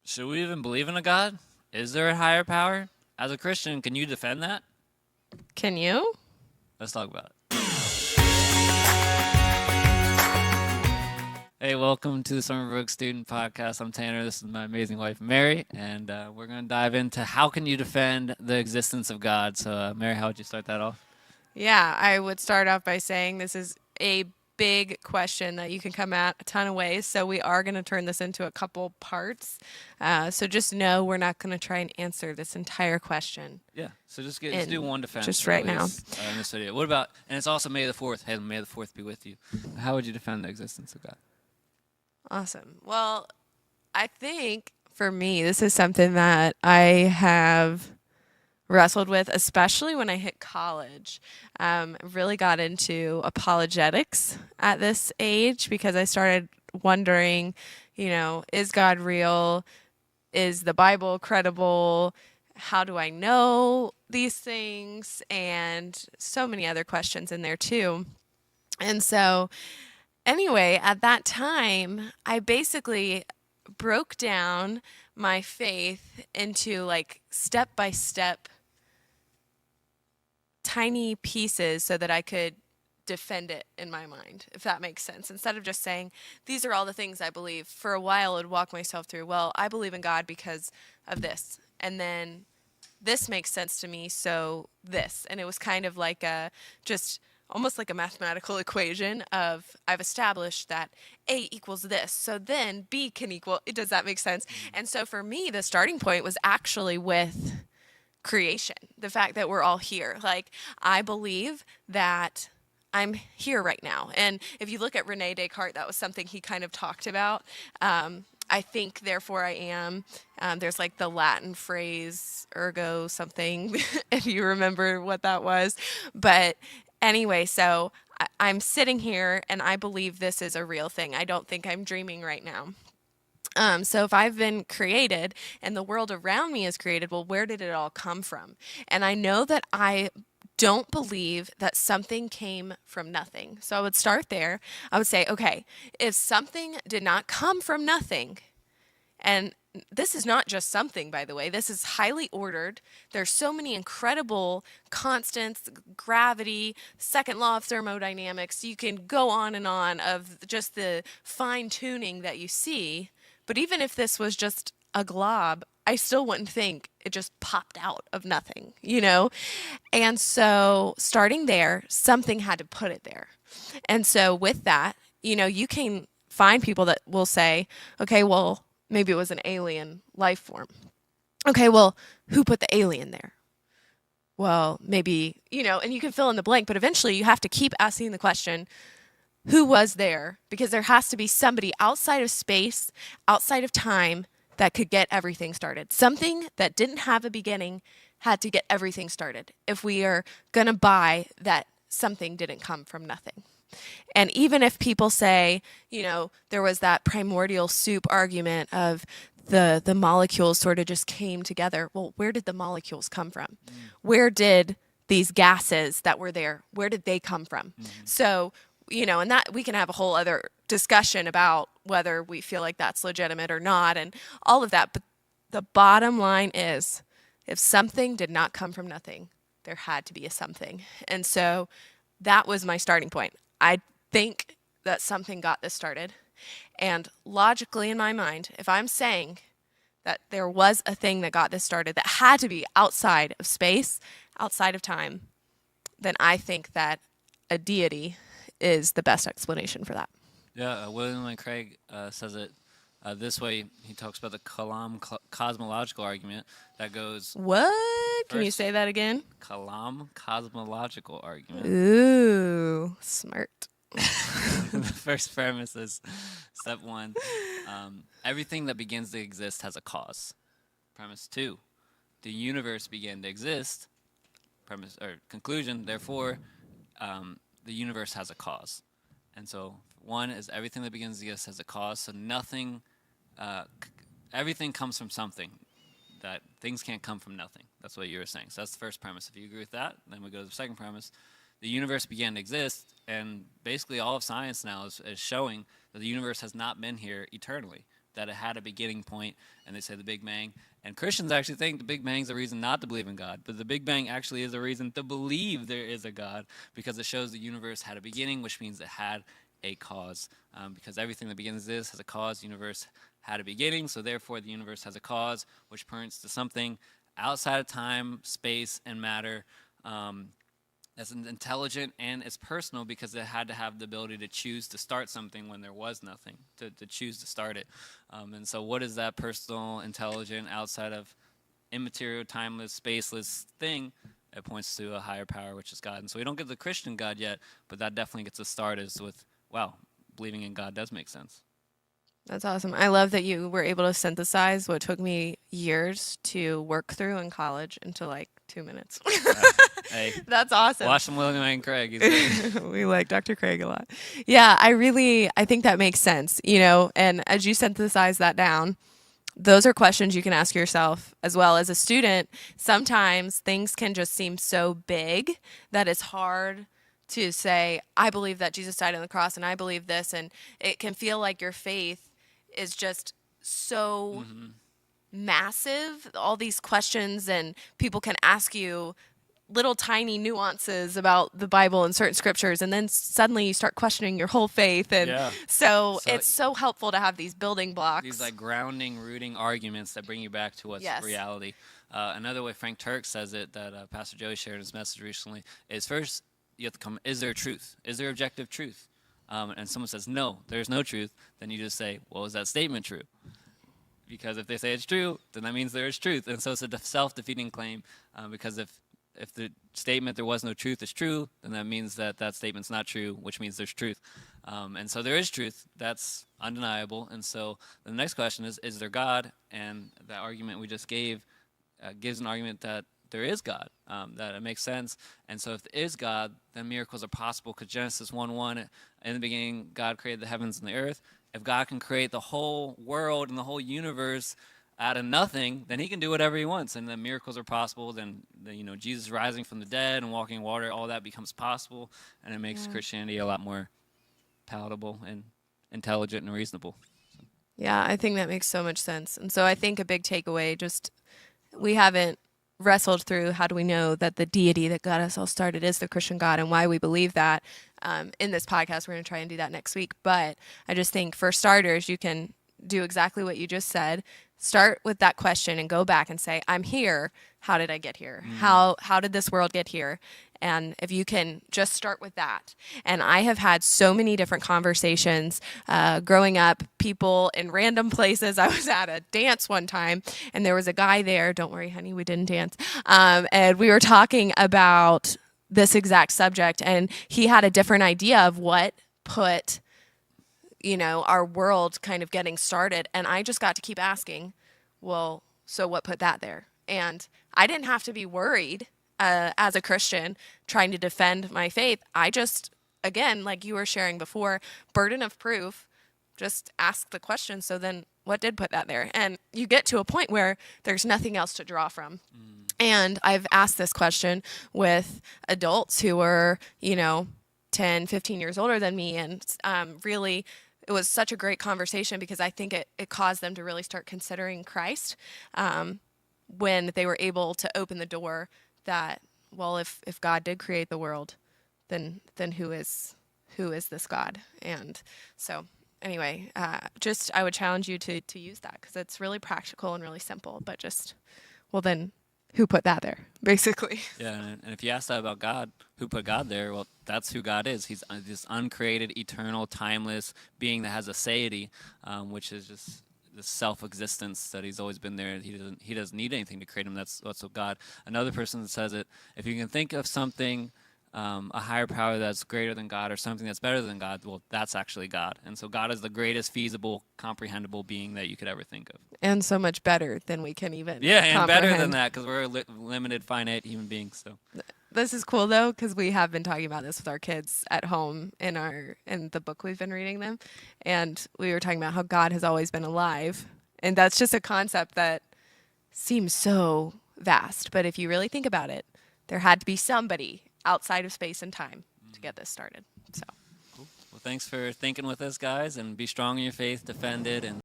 Should we even believe in a God? Is there a higher power? As a Christian, can you defend that? Can you? Let's talk about it. Hey, welcome to the Summerbrook Student Podcast. I'm Tanner. This is my amazing wife, Mary, and we're going to dive into how can you defend the existence of God. So, Mary, how would you start that off? Yeah, I would start off by saying this is a big question that you can come at a ton of ways. So we are going to turn this into a couple parts. So just know we're not going to try and answer this entire question. Yeah, so just do one defense just at right now. least, in this video. What about, and it's also May the 4th. Hey, May the 4th be with you. How would you defend the existence of God? Awesome. Well, I think for me, this is something that I have wrestled with, especially when I hit college. Really got into apologetics at this age because I started wondering, is God real? Is the Bible credible? How do I know these things? And so many other questions in there too. And so, anyway, at that time, I basically broke down my faith into like step by step tiny pieces so that I could defend it in my mind, if that makes sense. Instead of just saying, these are all the things I believe, for a while I would walk myself through, well, I believe in God because of this. And then this makes sense to me, so this. And it was kind of like just almost like a mathematical equation of I've established that A equals this, so then B can equal, does that make sense? And so for me, the starting point was actually with creation, the fact that we're all here. Like, I believe that I'm here right now. And if you look at Rene Descartes, that was something he kind of talked about. I think, therefore I am. There's like the Latin phrase, ergo something, if you remember what that was. But anyway, so I'm sitting here and I believe this is a real thing. I don't think I'm dreaming right now. So if I've been created and the world around me is created, well, where did it all come from? And I know that I don't believe that something came from nothing. So I would start there. I would say, okay, if something did not come from nothing, and this is not just something, by the way, this is highly ordered. There's so many incredible constants, gravity, second law of thermodynamics. You can go on and on of just the fine tuning that you see. But even if this was just a glob, I still wouldn't think it just popped out of nothing, And so starting there, something had to put it there. And so with that, you can find people that will say, okay, well, maybe it was an alien life form. Okay, well, who put the alien there? Well, maybe, and you can fill in the blank, but eventually you have to keep asking the question, who was there? Because there has to be somebody outside of space, outside of time, that could get everything started. Something that didn't have a beginning had to get everything started if we are going to buy that something didn't come from nothing. And even if people say, there was that primordial soup argument of the molecules sort of just came together. Well, where did the molecules come from? Where did these gases that were there, where did they come from? So, and that we can have a whole other discussion about whether we feel like that's legitimate or not and all of that. But the bottom line is, if something did not come from nothing, there had to be a something. And so that was my starting point. I think that something got this started. And logically in my mind, if I'm saying that there was a thing that got this started that had to be outside of space, outside of time, then I think that a deity is the best explanation for that. Yeah, William Lane Craig says it this way. He talks about the Kalam cosmological argument that goes... What? Can you say that again? Kalam cosmological argument. Ooh, smart. The first premise is, step one, everything that begins to exist has a cause. Premise two, the universe began to exist. Premise or conclusion, therefore, the universe has a cause. And so one is everything that begins to exist has a cause. So nothing, everything comes from something. That things can't come from nothing. That's what you were saying. So that's the first premise. If you agree with that, then we go to the second premise. The universe began to exist, and basically all of science now is showing that the universe has not been here eternally. that it had a beginning point, and they say the Big Bang. And Christians actually think the Big Bang's a reason not to believe in God, but the Big Bang actually is a reason to believe there is a God, because it shows the universe had a beginning, which means it had a cause. Because everything that begins this has a cause. The universe had a beginning, so therefore the universe has a cause, which points to something outside of time, space, and matter. That's intelligent and it's personal, because it had to have the ability to choose to start something when there was nothing, to choose to start it. And so what is that personal, intelligent, outside of immaterial, timeless, spaceless thing? It points to a higher power, which is God. And so we don't get the Christian God yet, but that definitely gets us started with, wow, believing in God does make sense. That's awesome. I love that you were able to synthesize what took me years to work through in college into like 2 minutes. Hey, That's awesome. watch some William and Craig. He's great. We like Dr. Craig a lot. Yeah, I think that makes sense, and as you synthesize that down, those are questions you can ask yourself as well as a student. Sometimes things can just seem so big that it's hard to say, I believe that Jesus died on the cross and I believe this. And it can feel like your faith is just so massive, all these questions, and people can ask you little tiny nuances about the Bible and certain scriptures, and then suddenly you start questioning your whole faith. And so it's so helpful to have these building blocks. These like grounding, rooting arguments that bring you back to what's reality. Another way Frank Turk says it, that Pastor Joey shared in his message recently, is first you have to come, is there truth? Is there objective truth? And someone says, no, there's no truth. Then you just say, well, is that statement true? Because if they say it's true, then that means there is truth. And so it's a self-defeating claim, because if the statement there was no truth is true, then that means that that statement's not true, which means there's truth. And so there is truth. That's undeniable. And so the next question is there God? And that argument we just gave gives an argument that there is God, that it makes sense. And so if there is God, then miracles are possible, because Genesis 1:1, in the beginning, God created the heavens and the earth. If God can create the whole world and the whole universe out of nothing, then he can do whatever he wants, and then miracles are possible. Then Jesus rising from the dead and walking water, all that becomes possible, and it makes Christianity a lot more palatable and intelligent and reasonable. Yeah, I think that makes so much sense. And so I think a big takeaway, just we haven't wrestled through how do we know that the deity that got us all started is the Christian God, and why we believe that. In this podcast, we're going to try and do that next week. But I just think for starters, you can do exactly what you just said. Start with that question and go back and say, I'm here. How did I get here? How did this world get here? And if you can just start with that. And I have had so many different conversations growing up, people in random places. I was at a dance one time, and there was a guy there. Don't worry, honey, we didn't dance. And we were talking about this exact subject, and he had a different idea of what put our world kind of getting started. And I just got to keep asking, well, so what put that there? And I didn't have to be worried as a Christian trying to defend my faith. I just, again, like you were sharing before, burden of proof, just ask the question. So then what did put that there? And you get to a point where there's nothing else to draw from. And I've asked this question with adults who were, 10, 15 years older than me. And really, it was such a great conversation, because I think it caused them to really start considering Christ when they were able to open the door that, well, if God did create the world, then who is this God? And so anyway, just I would challenge you to use that, because it's really practical and really simple, but just, well, then who put that there, basically? Yeah, and if you ask that about God, who put God there? Well, that's who God is. He's this uncreated, eternal, timeless being that has a deity, which is just this self-existence that he's always been there. He doesn't need anything to create him. That's what God. Another person that says it, if you can think of something, a higher power that's greater than God, or something that's better than God, well, that's actually God. And so God is the greatest feasible, comprehensible being that you could ever think of. And so much better than we can even and better than that, because we're limited, finite human beings. So this is cool, though, because we have been talking about this with our kids at home in the book we've been reading them. And we were talking about how God has always been alive. And that's just a concept that seems so vast. But if you really think about it, there had to be somebody outside of space and time to get this started. So, cool. Well, thanks for thinking with us, guys, and be strong in your faith, defend it, and